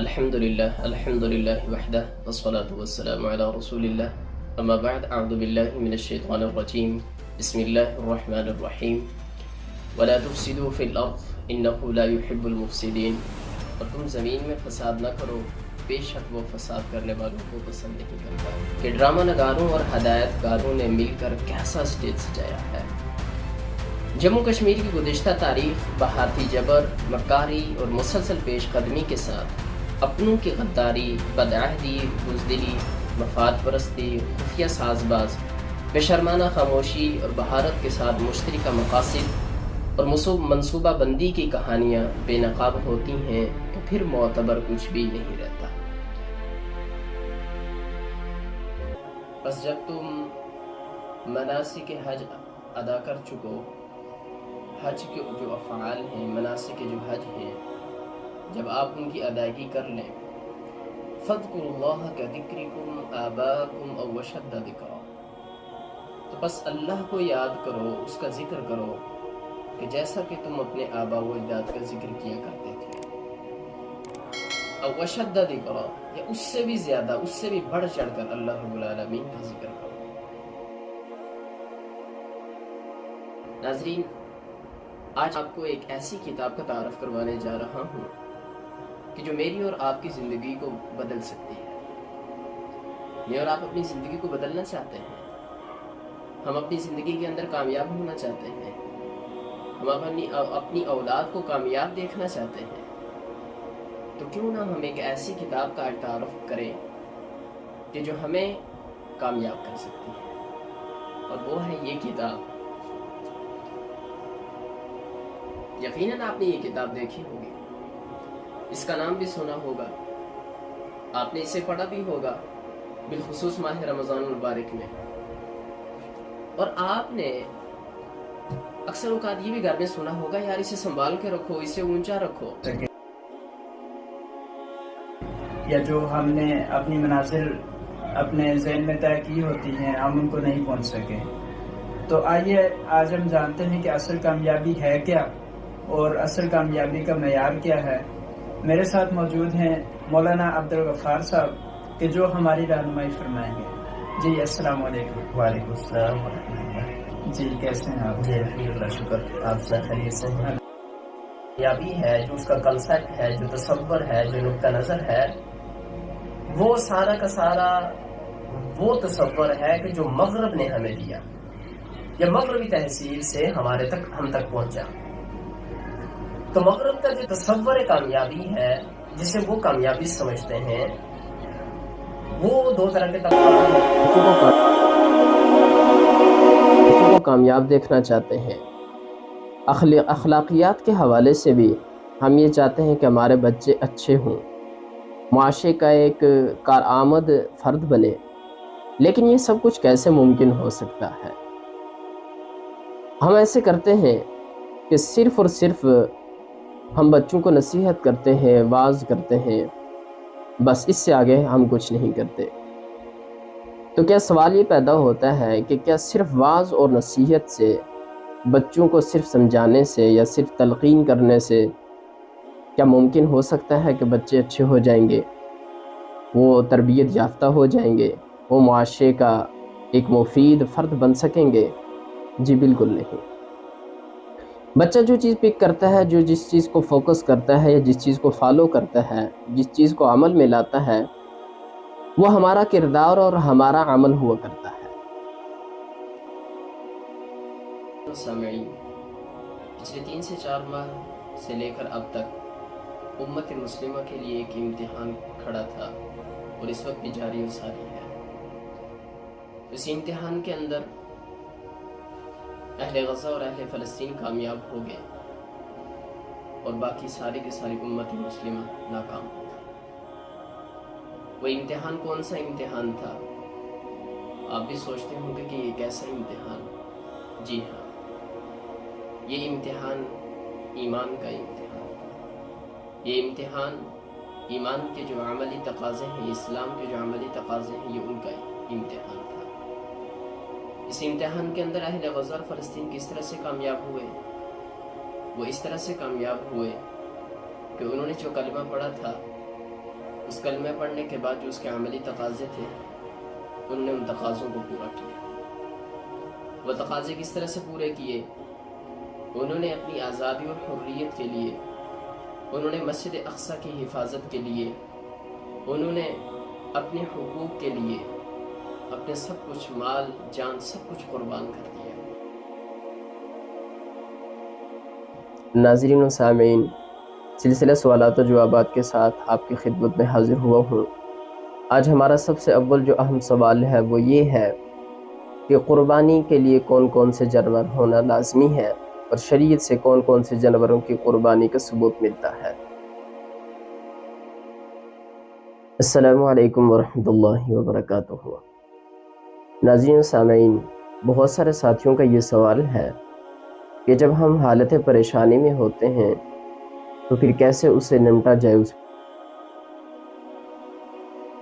الحمد للہ وحدہ والصلاة والسلام علی رسول اللہ اما بعد اعوذ باللہ من الشیطان الرجیم بسم اللہ الرحمن الرحیم ولا تفسدوا فی الارض انہ لا يحب المفسدین، اور تم زمین میں فساد نہ کرو، بے شک وہ فساد کرنے والوں کو پسند نہیں کرتا۔ کہ ڈرامہ نگاروں اور ہدایت کاروں نے مل کر کیسا سٹیج سجایا ہے۔ جموں کشمیر کی گزشتہ تاریخ بہاتی جبر، مکاری اور مسلسل پیش قدمی کے ساتھ اپنوں کی غداری، بدعہدی، بزدلی، مفاد پرستی، خفیہ ساز باز، بے شرمانہ خاموشی اور بہارت کے ساتھ مشترکہ مقاصد اور منصوبہ بندی کی کہانیاں بے نقاب ہوتی ہیں تو پھر معتبر کچھ بھی نہیں رہتا۔ بس جب تم مناسک حج ادا کر چکو، حج کے جو افعال ہیں، مناسک جو حج ہیں، جب آپ ان کی ادائیگی کر لیں، فَاذْكُرُوا اللَّهَ كَذِكْرِكُمْ آبَاءَكُمْ أَوْ أَشَدَّ ذِكْرًا، تو بس اللہ کو یاد کرو، اس کا ذکر کرو کہ جیسا کہ تم اپنے آباء و اجداد کا ذکر کیا کرتے تھے۔ أَوْ أَشَدَّ ذِكْرًا، یا اس سے بھی زیادہ، اس سے بھی بڑھ چڑھ کر اللہ رب العالمین کا ذکر کرو۔ ناظرین، آج آپ کو ایک ایسی کتاب کا تعارف کروانے جا رہا ہوں کہ جو میری اور آپ کی زندگی کو بدل سکتی ہے۔ میں اور آپ اپنی زندگی کو بدلنا چاہتے ہیں، ہم اپنی زندگی کے اندر کامیاب ہونا چاہتے ہیں، ہم اپنی اولاد کو کامیاب دیکھنا چاہتے ہیں، تو کیوں نہ ہم ایک ایسی کتاب کا تعارف کریں کہ جو ہمیں کامیاب کر سکتی ہے، اور وہ ہے یہ کتاب۔ یقیناً آپ نے یہ کتاب دیکھی ہوگی، اس کا نام بھی سنا ہوگا، آپ نے اسے پڑھا بھی ہوگا، بالخصوص ماہ رمضان المبارک میں، اور آپ نے اکثر اوقات یہ بھی گھر میں سنا ہوگا، یار اسے سنبھال کے رکھو، اسے اونچا رکھو۔ یا جو ہم نے اپنی منازل اپنے ذہن میں طے کی ہوتی ہیں، ہم ان کو نہیں پہنچ سکے۔ تو آئیے آج ہم جانتے ہیں کہ اصل کامیابی ہے کیا اور اصل کامیابی کا معیار کیا ہے۔ میرے ساتھ موجود ہیں مولانا عبدالغفار صاحب کہ جو ہماری رہنمائی فرمائیں گے۔ جی السلام علیکم۔ وعلیکم السلام ورحمۃ اللہ۔ جی کیسے ہیں آپ؟ جی الحمدللہ، شکر، آپ سے خیریت سے ہیں؟ کامیابی ہے، جو اس کا کنسپٹ ہے، جو تصور ہے، جو نقطہ نظر ہے، وہ سارا کا سارا وہ تصور ہے کہ جو مغرب نے ہمیں دیا، یا مغربی تہذیب سے ہم تک پہنچا۔ تو مغرب کا جو تصور کامیابی ہے، جسے وہ کامیابی سمجھتے ہیں، وہ دو طرح کے کو کامیاب دیکھنا چاہتے ہیں۔ اخلاقیات کے حوالے سے بھی ہم یہ چاہتے ہیں کہ ہمارے بچے اچھے ہوں، معاشرے کا ایک کارآمد فرد بنے، لیکن یہ سب کچھ کیسے ممکن ہو سکتا ہے؟ ہم ایسے کرتے ہیں کہ صرف اور صرف ہم بچوں کو نصیحت کرتے ہیں، واعظ کرتے ہیں، بس اس سے آگے ہم کچھ نہیں کرتے۔ تو کیا سوال یہ پیدا ہوتا ہے کہ کیا صرف واعظ اور نصیحت سے، بچوں کو صرف سمجھانے سے یا صرف تلقین کرنے سے کیا ممکن ہو سکتا ہے کہ بچے اچھے ہو جائیں گے، وہ تربیت یافتہ ہو جائیں گے، وہ معاشرے کا ایک مفید فرد بن سکیں گے؟ جی بالکل نہیں۔ بچہ جو چیز پک کرتا ہے، جو جس چیز کو فوکس کرتا ہے، یا جس چیز کو فالو کرتا ہے، جس چیز کو عمل میں لاتا ہے، وہ ہمارا کردار اور ہمارا عمل ہوا کرتا ہے۔ سامعین، پچھلے 3 سے 4 ماہ سے لے کر اب تک امت مسلمہ کے لیے ایک امتحان کھڑا تھا، اور اس وقت بھی جاری و ساری ہے۔ اس امتحان کے اندر اہل غزہ اور اہل فلسطین کامیاب ہو گئے، اور باقی ساری کی ساری امت مسلمہ ناکام ہو گئی۔ وہ امتحان کون سا امتحان تھا؟ آپ بھی سوچتے ہوں گے کہ یہ کیسا امتحان؟ جی ہاں، یہ امتحان ایمان کا امتحان۔ یہ امتحان ایمان کے جو عملی تقاضے ہیں، اسلام کے جو عملی تقاضے ہیں، یہ ان کا امتحان تھا۔ اس امتحان کے اندر اہل غزہ اور فلسطین کس طرح سے کامیاب ہوئے؟ وہ اس طرح سے کامیاب ہوئے کہ انہوں نے جو کلمہ پڑھا تھا اس کلمہ پڑھنے کے بعد جو اس کے عملی تقاضے تھے انہوں نے ان تقاضوں کو پورا کیا۔ وہ تقاضے کس طرح سے پورے کیے؟ انہوں نے اپنی آزادی اور حریت کے لیے، انہوں نے مسجد اقصی کی حفاظت کے لیے، انہوں نے اپنے حقوق کے لیے اپنے سب کچھ، مال جان سب کچھ قربان کر دیا۔ ناظرین و سامعین، سلسلہ سوالات و جوابات کے ساتھ آپ کی خدمت میں حاضر ہوا ہوں۔ آج ہمارا سب سے اول جو اہم سوال ہے وہ یہ ہے کہ قربانی کے لیے کون کون سے جانور ہونا لازمی ہے اور شریعت سے کون کون سے جانوروں کی قربانی کا ثبوت ملتا ہے۔ السلام علیکم ورحمۃ اللہ وبرکاتہ۔ ناظرین و سامعین، بہت سارے ساتھیوں کا یہ سوال ہے کہ جب ہم حالت پریشانی میں ہوتے ہیں تو پھر کیسے اسے نمٹا جائے۔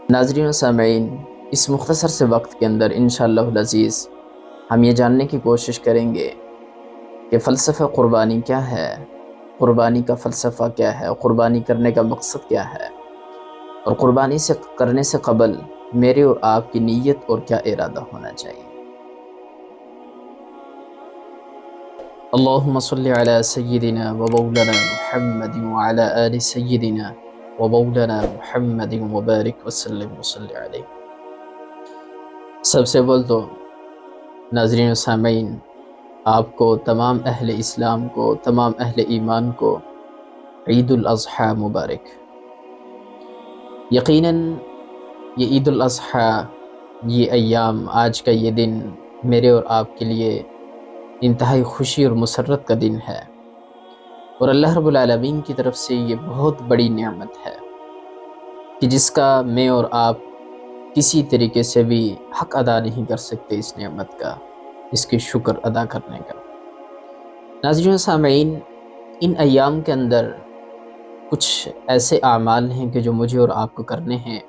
ناظرین و سامعین، اس مختصر سے وقت کے اندر انشاءاللہ العزیز ہم یہ جاننے کی کوشش کریں گے کہ فلسفہ قربانی کیا ہے، قربانی کا فلسفہ کیا ہے، قربانی کرنے کا مقصد کیا ہے، اور قربانی سے کرنے سے قبل میرے اور آپ کی نیت اور کیا ارادہ ہونا چاہیے۔ اللہم صلی علی سیدنا و مولانا محمد وعلی آل سیدنا و مولانا محمد وبارک وسلم وصلی علیہ۔ سب سے اول تو ناظرین و سامعین، آپ کو، تمام اہل اسلام کو، تمام اہل ایمان کو عید الاضحیٰ مبارک۔ یقیناً یہ عید الاضحیٰ، یہ ایام، آج کا یہ دن میرے اور آپ کے لیے انتہائی خوشی اور مسرت کا دن ہے، اور اللہ رب العالمین کی طرف سے یہ بہت بڑی نعمت ہے کہ جس کا میں اور آپ کسی طریقے سے بھی حق ادا نہیں کر سکتے، اس نعمت کا، اس کی شکر ادا کرنے کا۔ ناظرین و سامعین، ان ایام کے اندر کچھ ایسے اعمال ہیں کہ جو مجھے اور آپ کو کرنے ہیں،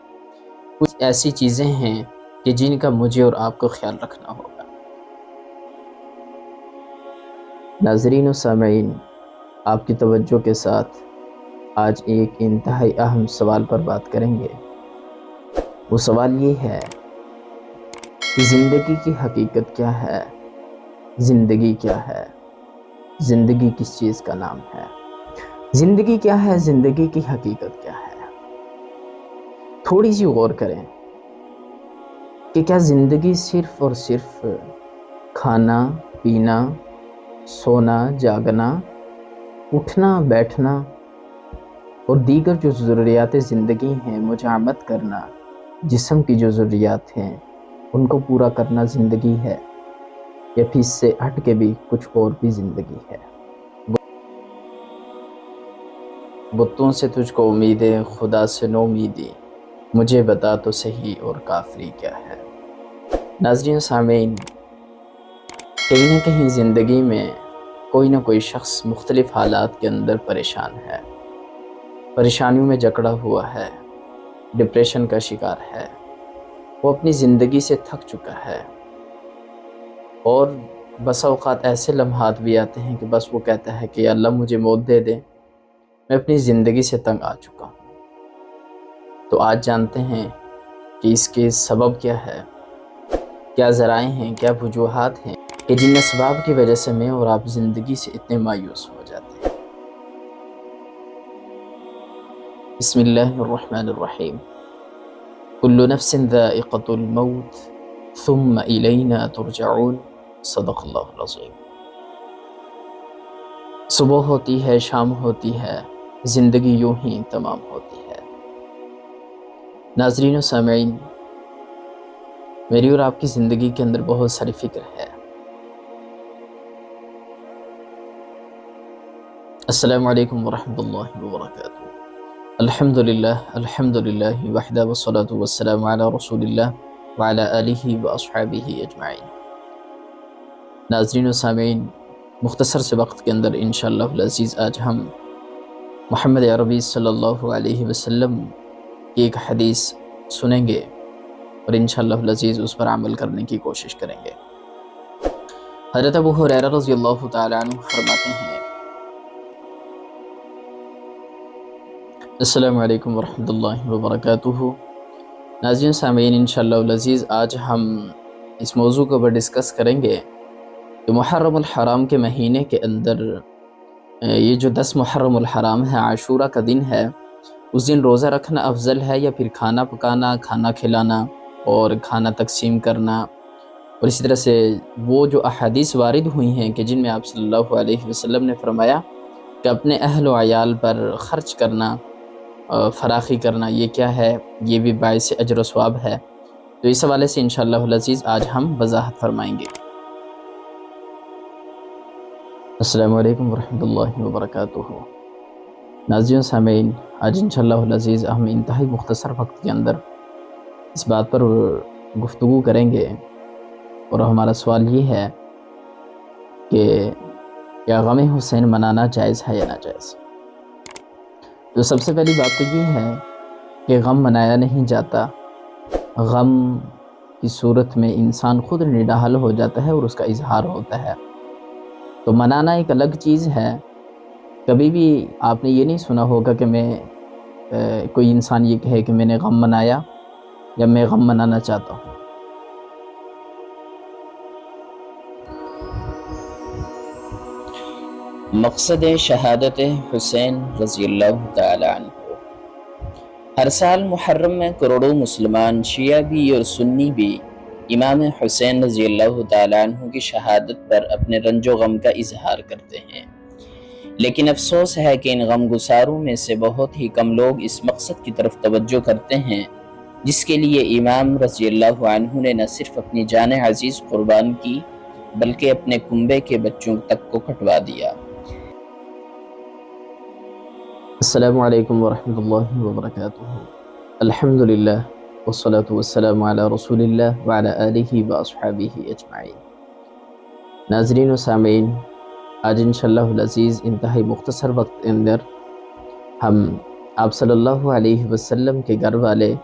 کچھ ایسی چیزیں ہیں کہ جن کا مجھے اور آپ کو خیال رکھنا ہوگا۔ ناظرین و سامعین، آپ کی توجہ کے ساتھ آج ایک انتہائی اہم سوال پر بات کریں گے۔ وہ سوال یہ ہے کہ زندگی کی حقیقت کیا ہے؟ زندگی کیا ہے؟ زندگی کس چیز کا نام ہے؟ زندگی کیا ہے؟ زندگی کی حقیقت کیا ہے؟ تھوڑی سی غور کریں کہ کیا زندگی صرف اور صرف کھانا، پینا، سونا، جاگنا، اٹھنا، بیٹھنا اور دیگر جو ضروریات زندگی ہیں، مجامعت کرنا، جسم کی جو ضروریات ہیں ان کو پورا کرنا زندگی ہے، یا پھر اس سے ہٹ کے بھی کچھ اور بھی زندگی ہے؟ بتوں سے تجھ کو امیدیں، خدا سے نو امیدی، مجھے بتا تو صحیح اور کافری کیا ہے۔ ناظرین و سامعین، کہیں نہ کہیں زندگی میں کوئی نہ کوئی شخص مختلف حالات کے اندر پریشان ہے، پریشانیوں میں جکڑا ہوا ہے، ڈپریشن کا شکار ہے، وہ اپنی زندگی سے تھک چکا ہے، اور بس اوقات ایسے لمحات بھی آتے ہیں کہ بس وہ کہتا ہے کہ یا اللہ مجھے موت دے دے، میں اپنی زندگی سے تنگ آ چکا ہوں۔ تو آج جانتے ہیں کہ اس کے سبب کیا ہے، کیا ذرائع ہیں، کیا وجوہات ہیں کہ جن اسباب کی وجہ سے میں اور آپ زندگی سے اتنے مایوس ہو جاتے ہیں۔ بسم اللہ الرحمن الرحیم۔ کل نفس ذائقۃ الموت ثم الینا ترجعون، صدق اللہ العظیم۔ صبح ہوتی ہے، شام ہوتی ہے، زندگی یوں ہی تمام ہوتی ہے۔ ناظرین و سامعین، میری اور آپ کی زندگی کے اندر بہت ساری فکر ہے۔ السلام علیکم ورحمۃ اللہ وبرکاتہ۔ الحمدللہ الحمدللہ وحدہ والصلاة والسلام علی رسول اللہ وعلی آلہ واصحابہ اجمعین۔ ناظرین و سامعین، مختصر سے وقت کے اندر انشاءاللہ العزیز آج ہم محمد عربی صلی اللہ علیہ وسلم کی ایک حدیث سنیں گے اور انشاءاللہ العزیز اس پر عمل کرنے کی کوشش کریں گے۔ حضرت ابو ہریرہ رضی اللہ تعالیٰ عنہ فرماتے ہیں، السلام علیکم ورحمۃ اللہ وبرکاتہ۔ ناظرین سامعین، انشاءاللہ العزیز آج ہم اس موضوع کو اوپر ڈسکس کریں گے کہ محرم الحرام کے مہینے کے اندر یہ جو 10 محرم الحرام ہے، عاشورہ کا دن ہے، اس دن روزہ رکھنا افضل ہے یا پھر کھانا پکانا، کھانا کھلانا اور کھانا تقسیم کرنا، اور اسی طرح سے وہ جو احادیث وارد ہوئی ہیں کہ جن میں آپ صلی اللہ علیہ وسلم نے فرمایا کہ اپنے اہل و عیال پر خرچ کرنا، فراخی کرنا، یہ کیا ہے، یہ بھی باعث اجر و ثواب ہے۔ تو اس حوالے سے انشاءاللہ العزیز آج ہم وضاحت فرمائیں گے۔ السلام علیکم ورحمۃ اللہ وبرکاتہ۔ ناظرین سامعین، آج انشاءاللہ العزیز ہم انتہائی مختصر وقت کے اندر اس بات پر گفتگو کریں گے، اور ہمارا سوال یہ ہے کہ کیا غم حسین منانا جائز ہے یا ناجائز؟ تو سب سے پہلی بات تو یہ ہے کہ غم منایا نہیں جاتا، غم کی صورت میں انسان خود نڈال ہو جاتا ہے اور اس کا اظہار ہوتا ہے۔ تو منانا ایک الگ چیز ہے۔ کبھی بھی آپ نے یہ نہیں سنا ہوگا کہ کوئی انسان یہ کہے کہ میں نے غم منایا یا میں غم منانا چاہتا ہوں۔ مقصد شہادت حسین رضی اللہ تعالی عنہ۔ ہر سال محرم میں کروڑوں مسلمان، شیعہ بھی اور سنی بھی، امام حسین رضی اللہ تعالیٰ عنہ کی شہادت پر اپنے رنج و غم کا اظہار کرتے ہیں، لیکن افسوس ہے کہ ان غم گساروں میں سے بہت ہی کم لوگ اس مقصد کی طرف توجہ کرتے ہیں جس کے لیے امام رضی اللہ عنہ نے نہ صرف اپنی جان عزیز قربان کی بلکہ اپنے کنبے کے بچوں تک کو کٹوا دیا۔ السلام علیکم ورحمۃ اللہ وبرکاتہ۔ الحمدللہ والصلاة والسلام علی رسول اللہ وعلی آلہ واصحابہ اجمعین۔ ناظرین و سامعین، آج انشاءاللہ العزیز انتہائی مختصر وقت کے اندر ہم آپ صلی اللہ علیہ وسلم کے گھر والے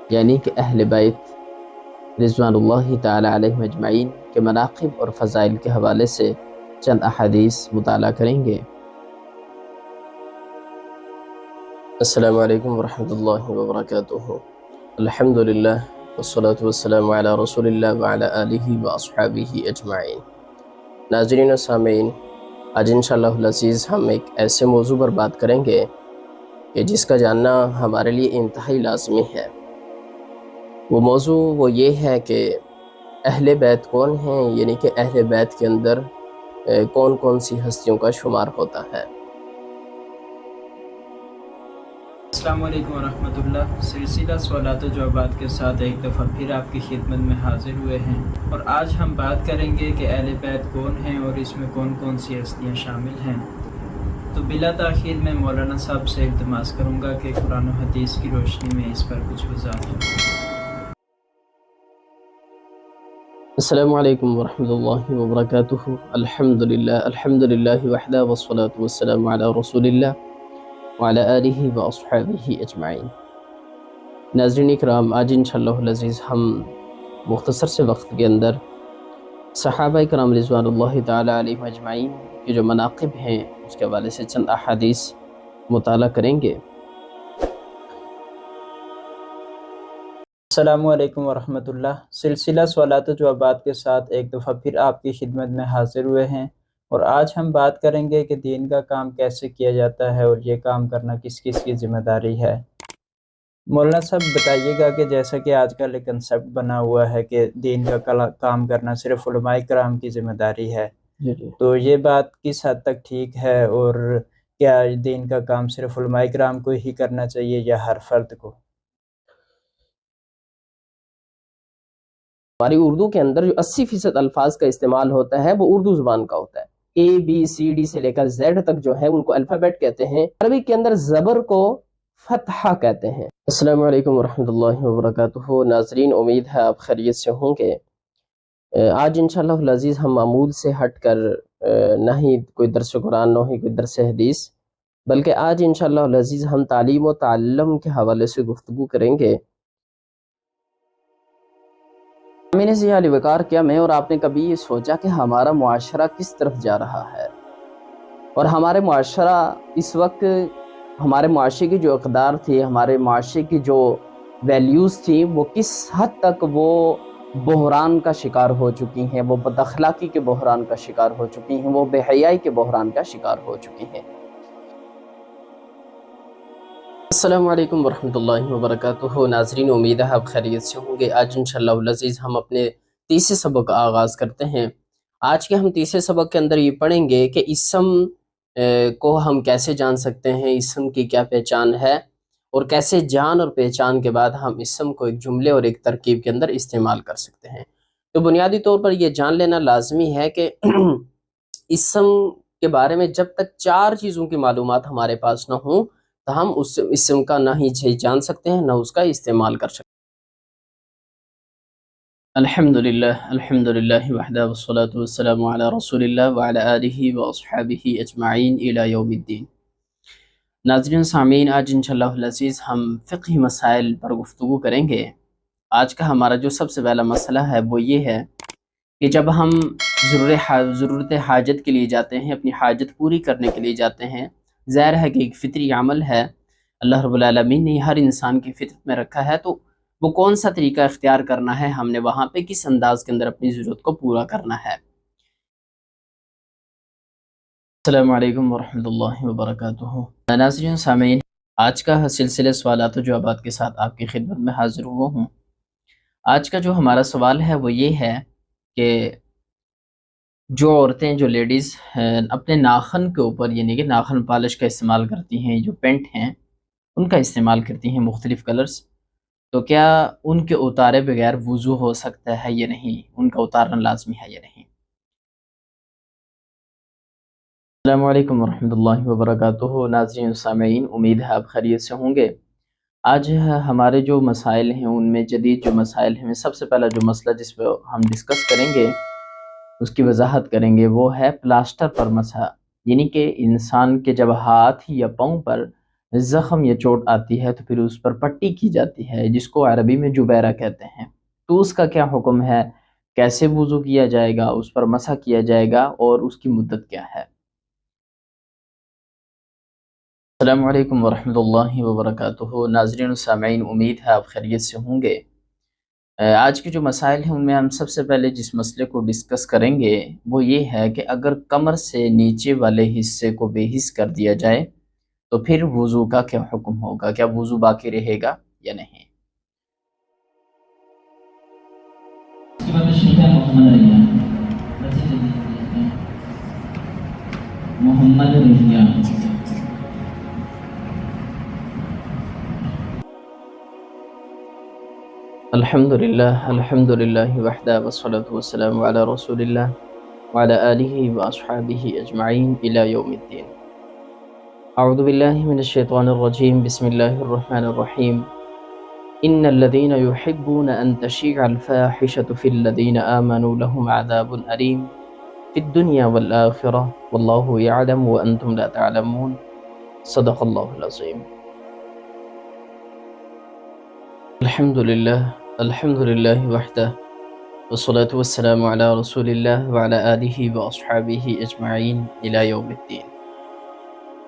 یعنی کہ اہل بیت رضوان اللہ تعالی علیہم اجمعین کے مناقب اور فضائل کے حوالے سے چند احادیث مطالعہ کریں گے۔ السلام علیکم ورحمۃ اللہ وبرکاتہ۔ الحمدللہ والصلاة والسلام علی رسول اللہ وعلی آلہ واصحابہ اجمعین۔ ناظرین و سامعین، آج انشاءاللہ العزیز ہم ایک ایسے موضوع پر بات کریں گے کہ جس کا جاننا ہمارے لیے انتہائی لازمی ہے۔ وہ موضوع وہ یہ ہے کہ اہل بیت کون ہیں، یعنی کہ اہل بیت کے اندر کون کون سی ہستیوں کا شمار ہوتا ہے۔ السلام علیکم ورحمۃ اللہ۔ سلسلہ سوالات و جوابات کے ساتھ ایک دفعہ پھر آپ کی خدمت میں حاضر ہوئے ہیں، اور آج ہم بات کریں گے کہ اہل بیت کون ہیں اور اس میں کون کون سی ہستیاں شامل ہیں۔ تو بلا تاخیر میں مولانا صاحب سے التماس کروں گا کہ قرآن و حدیث کی روشنی میں اس پر کچھ وضاحت کریں۔ السلام علیکم ورحمۃ اللہ وبرکاتہ۔ الحمدللہ وحدہ والصلاة والسلام علی رسول اللہ وعلی آلہ واصحابہ اجمعین۔ ناظرین اکرام، آج انشاءاللہ العزیز ہم مختصر سے وقت کے اندر صحابہ کرام رضوان اللہ تعالی علیہم اجمعین کے جو مناقب ہیں اس کے حوالے سے چند احادیث مطالعہ کریں گے۔ السلام علیکم ورحمۃ اللہ۔ سلسلہ سوالات و جوابات کے ساتھ ایک دفعہ پھر آپ کی خدمت میں حاضر ہوئے ہیں، اور آج ہم بات کریں گے کہ دین کا کام کیسے کیا جاتا ہے اور یہ کام کرنا کس کس کی ذمہ داری ہے۔ مولانا صاحب بتائیے گا کہ جیسا کہ آج کل ایک کنسیپٹ بنا ہوا ہے کہ دین کا کام کرنا صرف علماء کرام کی ذمہ داری ہے، تو یہ بات کس حد تک ٹھیک ہے، اور کیا دین کا کام صرف علماء کرام کو ہی کرنا چاہیے یا ہر فرد کو؟ ہماری اردو کے اندر جو 80% الفاظ کا استعمال ہوتا ہے وہ اردو زبان کا ہوتا ہے۔ ABCD سے لے کر Z تک جو ہے ان کو الفابیٹ کہتے ہیں۔ عربی کے اندر زبر کو فتحہ کہتے ہیں۔ السلام علیکم ورحمۃ اللہ وبرکاتہ۔ ناظرین، امید ہے آپ خیریت سے ہوں گے۔ آج انشاءاللہ العزیز ہم معمول سے ہٹ کر نہ ہی کوئی درس قرآن نہ ہی کوئی درس حدیث، بلکہ آج انشاءاللہ العزیز ہم تعلیم و تعلم کے حوالے سے گفتگو کریں گے۔ امین سی علی وقار، کیا میں اور آپ نے کبھی یہ سوچا کہ ہمارا معاشرہ کس طرف جا رہا ہے، اور ہمارے معاشرہ اس وقت ہمارے معاشرے کی جو اقدار تھی، ہمارے معاشرے کی جو ویلیوز تھیں، وہ کس حد تک وہ بحران کا شکار ہو چکی ہیں، وہ بد اخلاقی کے بحران کا شکار ہو چکی ہیں، وہ بے حیائی کے بحران کا شکار ہو چکی ہیں۔ السلام علیکم ورحمۃ اللہ وبرکاتہ۔ ناظرین، امید ہے آپ خیریت سے ہوں گے۔ آج انشاءاللہ العزیز ہم اپنے تیسرے سبق کا آغاز کرتے ہیں۔ آج کے ہم تیسرے سبق کے اندر یہ پڑھیں گے کہ اسم کو ہم کیسے جان سکتے ہیں، اسم کی کیا پہچان ہے، اور کیسے جان اور پہچان کے بعد ہم اسم کو ایک جملے اور ایک ترکیب کے اندر استعمال کر سکتے ہیں۔ تو بنیادی طور پر یہ جان لینا لازمی ہے کہ اسم کے بارے میں جب تک 4 چیزوں کی معلومات ہمارے پاس نہ ہوں تو ہم اس اسم کا نہ ہی جان سکتے ہیں، نہ اس کا استعمال کر سکتے ہیں۔ الحمدللہ وحدہ والصلاة والسلام علی رسول اللہ وعلی آلہ واصحابہ اجمعین الی یوم الدین۔ ناظرین سامعین، آج انشاءاللہ العزیز ہم فقہی مسائل پر گفتگو کریں گے۔ آج کا ہمارا جو سب سے پہلا مسئلہ ہے وہ یہ ہے کہ جب ہم ضرورت حاجت کے لیے جاتے ہیں، اپنی حاجت پوری کرنے کے لیے جاتے ہیں، ظاہر ہے کہ ایک فطری عمل ہے، اللہ رب العالمین نے ہر انسان کی فطرت میں رکھا ہے، تو وہ کون سا طریقہ اختیار کرنا ہے، ہم نے وہاں پہ کس انداز کے اندر اپنی ضرورت کو پورا کرنا ہے۔ السلام علیکم ورحمۃ اللہ وبرکاتہ۔ ناظرین سامعین، آج کا سلسلہ سوالات و جوابات کے ساتھ آپ کی خدمت میں حاضر ہوا ہوں۔ آج کا جو ہمارا سوال ہے وہ یہ ہے کہ جو عورتیں، جو لیڈیز اپنے ناخن کے اوپر یعنی کہ ناخن پالش کا استعمال کرتی ہیں، جو پینٹ ہیں ان کا استعمال کرتی ہیں مختلف کلرز، تو کیا ان کے اتارے بغیر وضو ہو سکتا ہے یا نہیں، ان کا اتارنا لازمی ہے یا نہیں؟ السلام علیکم ورحمۃ اللہ وبرکاتہ۔ ناظرین سامعین، امید ہے آپ خیریت سے ہوں گے۔ آج ہمارے جو مسائل ہیں ان میں جدید جو مسائل ہیں، سب سے پہلا جو مسئلہ جس پہ ہم ڈسکس کریں گے، اس کی وضاحت کریں گے، وہ ہے پلاسٹر پر مسح، یعنی کہ انسان کے جب ہاتھ یا پاؤں پر زخم یا چوٹ آتی ہے تو پھر اس پر پٹی کی جاتی ہے، جس کو عربی میں جبیرہ کہتے ہیں، تو اس کا کیا حکم ہے، کیسے وضو کیا جائے گا، اس پر مسح کیا جائے گا اور اس کی مدت کیا ہے؟ السلام علیکم ورحمۃ اللہ وبرکاتہ۔ ناظرین و سامعین، امید ہے آپ خیریت سے ہوں گے۔ آج کے جو مسائل ہیں ان میں ہم سب سے پہلے جس مسئلے کو ڈسکس کریں گے وہ یہ ہے کہ اگر کمر سے نیچے والے حصے کو بے حس کر دیا جائے تو پھر وضو کا کیا حکم ہوگا، کیا وضو باقی رہے گا یا نہیں؟ محمد ریحان۔ الحمدللہ وحدہ والصلاة والسلام علی رسول اللہ وعلی آلہ واصحابہ اجمعین الی یوم الدین۔ اعوذ باللہ من الشیطان الرجیم، بسم اللہ الرحمن الرحیم۔ ان الذین یحبون ان تشیع الفاحشة فی الذین آمنوا لهم عذاب علیم فی الدنیا والآخرہ واللہ یعلم وانتم لا تعلمون، صدق اللہ العظیم۔ الحمدللہ وحدہ والصلاة والسلام علی رسول اللہ وعلی آلہ واصحابہ اجمعین الی یوم الدین۔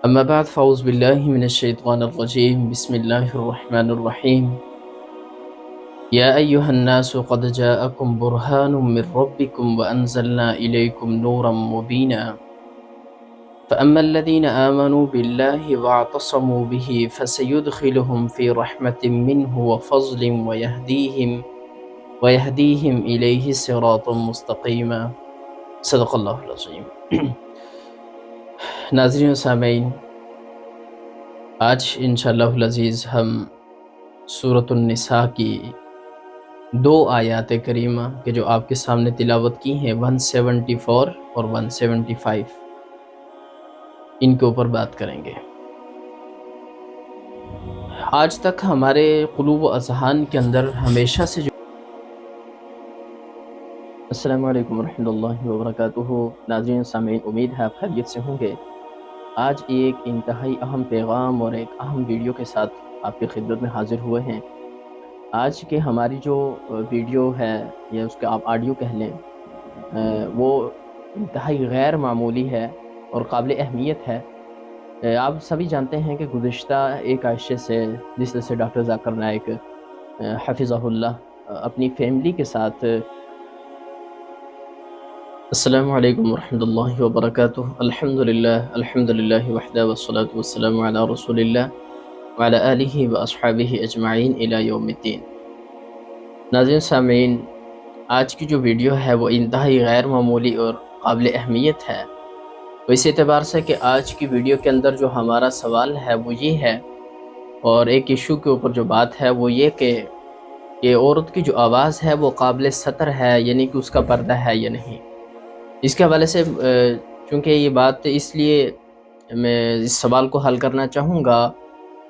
اما بعد فاعوذ باللہ من الشیطان الرجیم، بسم اللہ الرحمن الرحیم۔ یا ایہا الناس قد جاءکم برہان من ربکم وانزلنا الیکم نورا مبینا فأما الذین آمنوا باللہ واعتصموا به فسیدخلهم فی رحمت منہ وفضل ویہدیہم الیہ صراطا مستقیما، صدق اللہ العظیم۔ ناظرین و سامعین، آج انشاءاللہ العزیز ہم سورۃ النساء کی 2 آیات کریمہ کہ جو آپ کے سامنے تلاوت کی ہیں 174 اور 175، ان کے اوپر بات کریں گے۔ آج تک ہمارے قلوب و اذہان کے اندر ہمیشہ سے جو السلام علیکم ورحمۃ اللہ وبرکاتہ۔ ناظرین سامعین، امید ہے آپ خیریت سے ہوں گے۔ آج ایک انتہائی اہم پیغام اور ایک اہم ویڈیو کے ساتھ آپ کی خدمت میں حاضر ہوئے ہیں۔ آج کے ہماری جو ویڈیو ہے یا اس کا آپ آڈیو کہہ لیں، وہ انتہائی غیر معمولی ہے اور قابل اہمیت ہے، آپ سبھی جانتے ہیں کہ گزشتہ ایک عرصے سے جس طرح سے ڈاکٹر ذاکر نائک حفظہ اللہ اپنی فیملی کے ساتھ السلام علیکم ورحمۃ اللہ وبرکاتہ الحمد للہ وحدہ والصلاة والسلام علی رسول اللہ وعلی آلہ واصحابہ اجمعین الی یوم الدین۔ ناظرین سامعین، آج کی جو ویڈیو ہے وہ انتہائی غیر معمولی اور قابل اہمیت ہے، تو اس اعتبار سے کہ آج کی ویڈیو کے اندر جو ہمارا سوال ہے وہ یہ ہے، اور ایک ایشو کے اوپر جو بات ہے وہ یہ کہ عورت کی جو آواز ہے وہ قابل سطر ہے، یعنی کہ اس کا پردہ ہے یا نہیں۔ اس کے حوالے سے چونکہ یہ بات اس لیے میں اس سوال کو حل کرنا چاہوں گا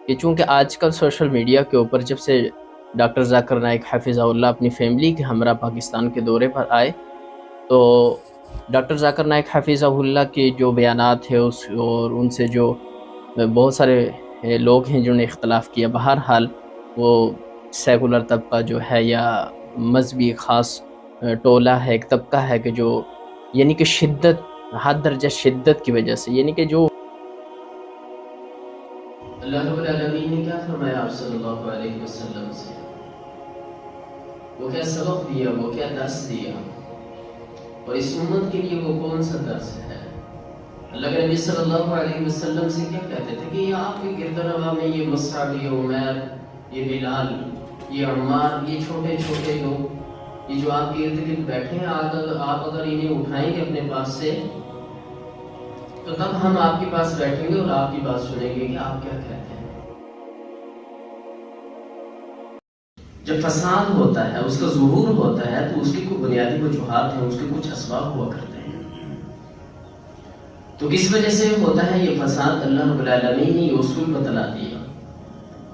کہ چونکہ آج کل سوشل میڈیا کے اوپر جب سے ڈاکٹر ذاکر نائک حفظہ اللہ اپنی فیملی کے ہمراہ پاکستان کے دورے پر آئے، تو ڈاکٹر ذاکر نائک حفظہ اللہ کے جو بیانات ہیں اور ان سے جو بہت سارے لوگ ہیں جنہوں نے اختلاف کیا، بہرحال وہ سیکولر طبقہ جو ہے یا مذہبی خاص ٹولہ ہے، ایک طبقہ ہے کہ جو یعنی کہ شدت، حد درجہ شدت کی وجہ سے، یعنی کہ جو اللہ رب العالمین نے کیا فرمایا آپ صلی اللہ علیہ وسلم سے، وہ کیا سبق دیا، وہ کیا درس دیا، اور اس امت کے لیے وہ کون سا درس ہے۔ اللہ کے نبی صلی اللہ علیہ وسلم سے کیا کہتے تھے کہ یہ آپ کے گرد و نواح میں یہ مصعب، یہ عمیر، یہ بلال، یہ عمار، یہ چھوٹے چھوٹے لوگ، یہ جو آپ کے ارد گرد بیٹھے ہیں، آپ اگر انہیں اٹھائیں گے اپنے پاس سے تو تب ہم آپ کے پاس بیٹھیں گے اور آپ کی بات سنیں گے کہ آپ کیا کہتے ہیں۔ جب فساد ہوتا ہے، اس کا ظہور ہوتا ہے، تو اس کی کوئی بنیادی وجوہات ہیں، اس کے کچھ اسباب ہوا کرتے ہیں۔ تو کس وجہ سے ہوتا ہے یہ فساد؟ اللہ رب العالمین نے یہ اصول بتلا دیا،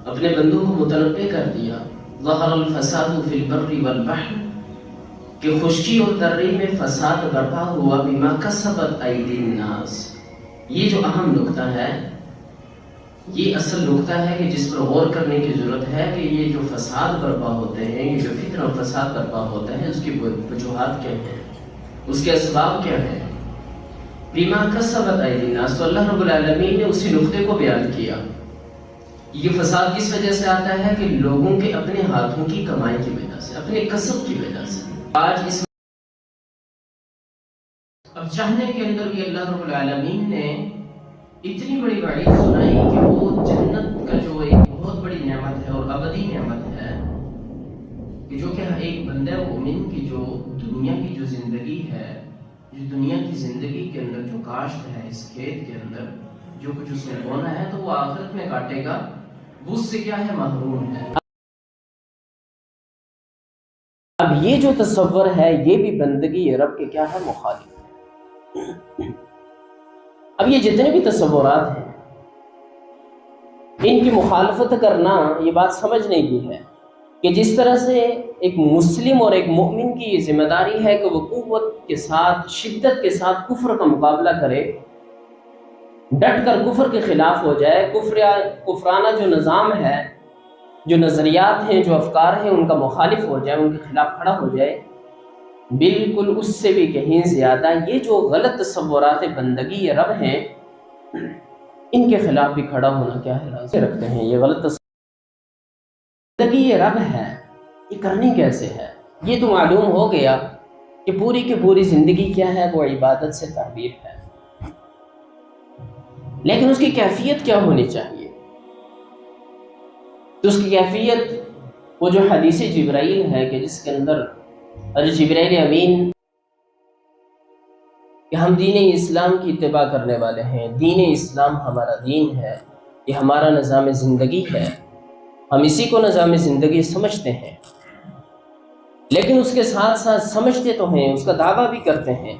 اپنے بندوں کو متنبع کر دیا، ظہر الفساد فی البر والبحر، کہ خشکی اور تری میں فساد برپا ہوا بما کسبت ایدی الناس۔ یہ جو اہم نقطہ ہے، یہ اصل نقطہ ہے کہ جس پر غور کرنے کی ضرورت ہے کہ یہ جو فساد برپا ہوتے ہیں، یہ جو فتنہ و فساد برپا ہوتا ہے، اس کی وجوہات کیا ہیں، اس کے اسباب کیا ہیں۔ بما کسبت ایدی الناس، تو اللہ رب العالمین نے اسی نقطے کو بیان کیا۔ یہ فساد کس وجہ سے آتا ہے کہ لوگوں کے اپنے ہاتھوں کی کمائی کی وجہ سے، اپنے کسب کی وجہ سے۔ آج اس اب چاہنے کے اندر بھی اللہ رب العالمین نے اتنی بڑی وعید سنائی کہ وہ جنت کا جو ایک بہت بڑی نعمت ہے اور ابدی نعمت ہے، کہ جو کہ ایک بندہ مومن کی جو دنیا کی جو زندگی ہے، جو دنیا کی زندگی کے اندر جو کاشت ہے، اس کھیت کے اندر جو کچھ اس نے بونا ہے، تو وہ آخرت میں کاٹے گا، وہ اس سے کیا ہے، محروم ہے۔ اب یہ جو تصور ہے، یہ بھی بندگی رب کے کیا ہے، مخالف ہے۔ اب یہ جتنے بھی تصورات ہیں، ان کی مخالفت کرنا یہ بات سمجھنے کی ہے کہ جس طرح سے ایک مسلم اور ایک مومن کی یہ ذمہ داری ہے کہ وہ قوت کے ساتھ، شدت کے ساتھ کفر کا مقابلہ کرے، ڈٹ کر کفر کے خلاف ہو جائے، کفرانہ جو نظام ہے، جو نظریات ہیں، جو افکار ہیں، ان کا مخالف ہو جائے، ان کے خلاف کھڑا ہو جائے۔ بالکل اس سے بھی کہیں زیادہ یہ جو غلط تصورات بندگی رب ہیں، ان کے خلاف بھی کھڑا ہونا کیا ہے، لازم رکھتے ہیں۔ یہ غلط بندگی یہ رب ہے، یہ کرنی کیسے ہے؟ یہ تو معلوم ہو گیا کہ پوری کی پوری زندگی کیا ہے، وہ عبادت سے تعبیر ہے، لیکن اس کی کیفیت کیا ہونی چاہیے؟ تو اس کی کیفیت وہ جو حدیث جبرائیل ہے کہ جس کے اندر حضرت جبرائیل امین کہ ہم دین اسلام کی اتباع کرنے والے ہیں، دین اسلام ہمارا دین ہے، یہ ہمارا نظام زندگی ہے، ہم اسی کو نظام زندگی سمجھتے ہیں، لیکن اس کے ساتھ ساتھ سمجھتے تو ہیں، اس کا دعویٰ بھی کرتے ہیں،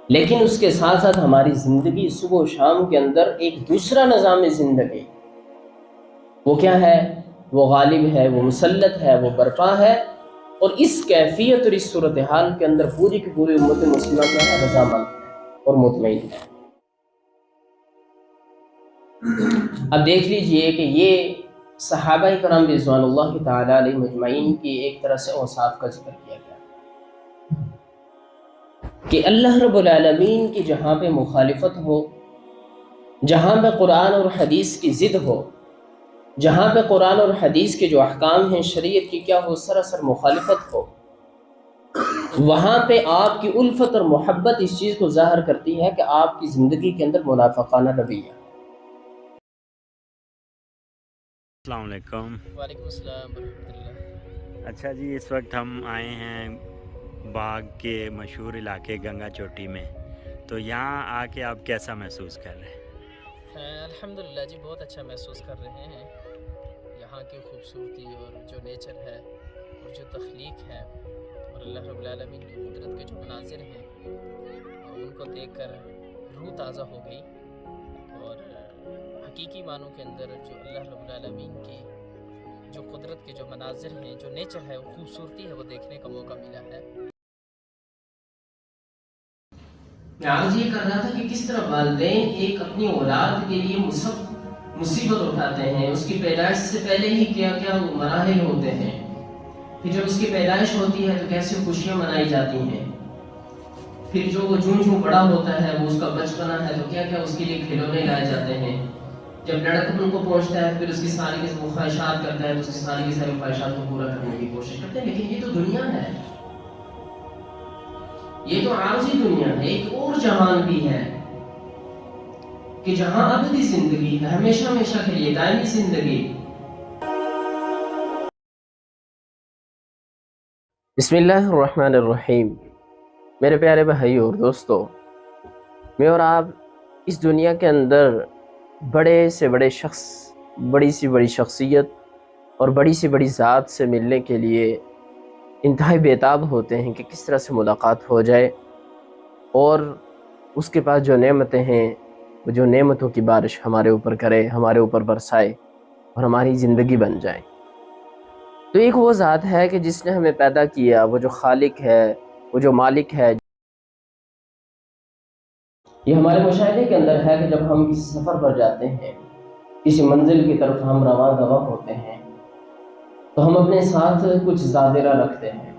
لیکن اس کے ساتھ ساتھ ہماری زندگی صبح و شام کے اندر ایک دوسرا نظام زندگی، وہ کیا ہے، وہ غالب ہے، وہ مسلط ہے، وہ برپا ہے، اور اس کیفیت اور اس صورتحال کے اندر پوری کی پوری امت مسلمہ کیا ہے، رضامند ہے اور مطمئن ہے۔ اب دیکھ لیجئے کہ یہ صحابہ کرام رضوان اللہ تعالی علیہ مجمعین کی ایک طرح سے اوصاف کا ذکر کیا گیا کہ اللہ رب العالمین کی جہاں پہ مخالفت ہو، جہاں پہ قرآن اور حدیث کی ضد ہو، جہاں پہ قرآن اور حدیث کے جو احکام ہیں شریعت کی کیا ہو سراسر مخالفت ہو، وہاں پہ آپ کی الفت اور محبت اس چیز کو ظاہر کرتی ہے کہ آپ کی زندگی کے اندر منافقانہ رویہ۔ السلام علیکم۔ وعلیکم السلام ورحمۃ اللہ۔ اچھا جی، اس وقت ہم آئے ہیں باغ کے مشہور علاقے گنگا چوٹی میں، تو یہاں آ کے آپ کیسا محسوس کر رہے ہیں؟ الحمدللہ جی بہت اچھا محسوس کر رہے ہیں۔ یہاں کی خوبصورتی اور جو نیچر ہے اور جو تخلیق ہے اور اللہ رب العالمین کی قدرت کے جو مناظر ہیں ان کو دیکھ کر روح تازہ ہو گئی، اور حقیقی معنوں کے اندر جو اللہ رب العالمین کی جو قدرت کے جو مناظر ہیں، جو نیچر ہے، وہ خوبصورتی ہے، وہ دیکھنے کا موقع ملا ہے۔ میں آج یہ کر رہا تھا کہ کس طرح والدین ایک اپنی اولاد کے لیے مصیبت اٹھاتے ہیں، اس کی پیدائش سے پہلے ہی کیا کیا مراحل ہوتے ہیں، پھر جب اس کی پیدائش ہوتی ہے تو کیسے خوشیاں منائی جاتی ہیں، پھر جو وہ جوں بڑا ہوتا ہے وہ اس کا بچپنا ہے تو کیا کیا اس کے لیے کھلونے لائے جاتے ہیں، جب لڑکپن کو پہنچتا ہے پھر اس کی ساری کی خواہشات کرتا ہے تو اس کی ساری خواہشات کو پورا کرنے کی کوشش کرتے ہیں۔ لیکن یہ تو دنیا ہے، یہ تو عارضی دنیا ہے، ایک اور جہان بھی ہے کہ جہاں ابدی زندگی ہے، ہمیشہ ہمیشہ کے لیے دائمی زندگی۔ بسم اللہ الرحمن الرحیم۔ میرے پیارے بھائی اور دوستو، میں اور آپ اس دنیا کے اندر بڑے سے بڑے شخص، بڑی سی بڑی شخصیت اور بڑی سی بڑی ذات سے ملنے کے لیے انتہائی بیتاب ہوتے ہیں کہ کس طرح سے ملاقات ہو جائے اور اس کے پاس جو نعمتیں ہیں وہ جو نعمتوں کی بارش ہمارے اوپر کرے، ہمارے اوپر برسائے اور ہماری زندگی بن جائے۔ تو ایک وہ ذات ہے کہ جس نے ہمیں پیدا کیا، وہ جو خالق ہے، وہ جو مالک ہے۔ یہ ہمارے مشاہدے کے اندر ہے کہ جب ہم کسی سفر پر جاتے ہیں، کسی منزل کی طرف ہم رواں دواں ہوتے ہیں تو ہم اپنے ساتھ کچھ زادرہ رکھتے ہیں،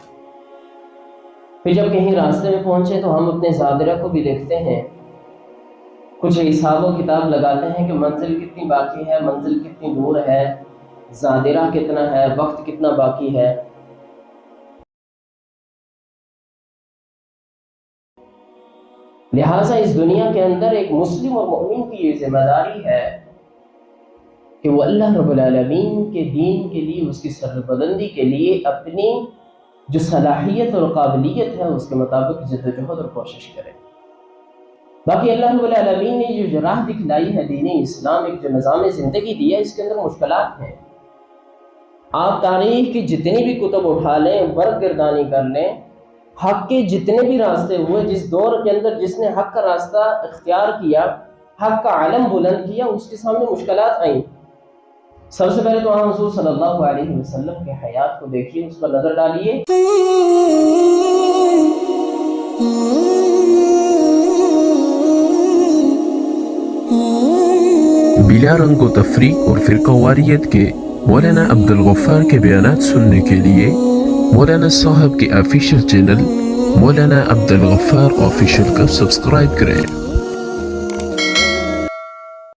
پھر جب کہیں راستے میں پہنچے تو ہم اپنے زادرہ کو بھی دیکھتے ہیں، کچھ حساب و کتاب لگاتے ہیں کہ منزل کتنی باقی ہے، منزل کتنی دور ہے، زادرہ کتنا ہے، وقت کتنا باقی ہے۔ لہٰذا اس دنیا کے اندر ایک مسلم اور مومن کی یہ ذمہ داری ہے کہ وہ اللہ رب العالمین کے دین کے لیے، اس کی سربلندی کے لیے اپنی جو صلاحیت اور قابلیت ہے اس کے مطابق جدوجہد اور کوشش کرے۔ باقی اللہ رب العالمین نے جو راہ دکھلائی ہے دین اسلام، ایک جو نظام زندگی دیا، اس کے اندر مشکلات ہیں۔ آپ تاریخ کی جتنی بھی کتب اٹھا لیں، برق گردانی کر لیں، حق کے جتنے بھی راستے ہوئے، جس دور کے اندر جس نے حق کا راستہ اختیار کیا، حق کا علم بلند کیا، اس کے سامنے مشکلات آئیں۔ سب سے پہلے تو حضور صلی اللہ علیہ وسلم کے حیات کو دیکھیے، اس پر نظر ڈالیے۔ بلا رنگ و تفریق اور فرقہ واریت کے مولانا عبدالغفار کے بیانات سننے کے لیے مولانا صاحب کے آفیشیل چینل مولانا عبدالغفار آفیشیل کا سبسکرائب کریں۔